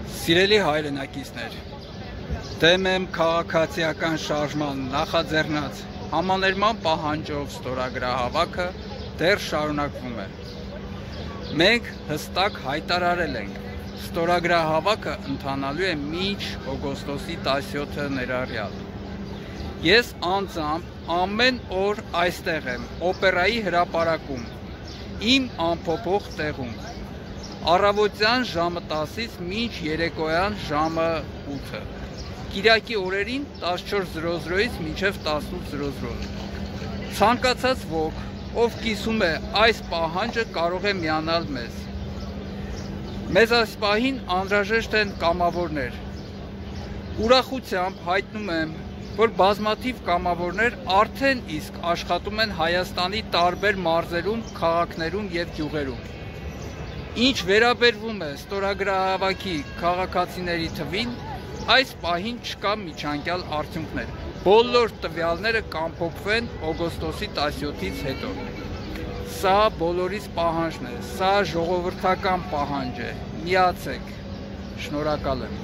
Սիրելի հայրենակիցներ, դեմ եմ քաղաքացիական շարժման նախաձեռնած համաներման պահանջով ստորագրահավաքը դեռ շարունակվում է։ Մենք հստակ հայտարարել ենք, ստորագրահավաքը ընթանալու է մինչ օգոստոսի 17-ը ներառյալ։ Ես անձամբ ամեն օր այստեղ եմ, օպերայի հրապարակում, իմ անփոփոխ տեղում, առավոտյան ժամը 10-ից մինչ երեկոյան ժամը 8-ը, կիրակի օրերին 14:00-ից մինչև 18:00։ Ցանկացած ոք, ով կիսում է այս պահանջը, կարող է միանալ մեզ։ Մեզ այս պահին անհրաժեշտ են կամավորներ։ Ուրախությամբ հայտնում եմ, որ բազմաթիվ կամավորներ արդեն իսկ աշխատում են Հայաստանի տարբեր մարզերում, քաղաքներում և գյուղերում։ Ինչ վերաբերվում է ստորագրահավաքի քաղաքացիների թվին, այս պահին չկա միջանկյալ արդյունքներ։ Բոլոր տվյալները կամփոփվեն օգոստոսի 17-ից հետո։ Սա բոլորիս պահանջն է, սա ժողովրդական պահանջ է։ Միացեք։ Շնորհակալ եմ։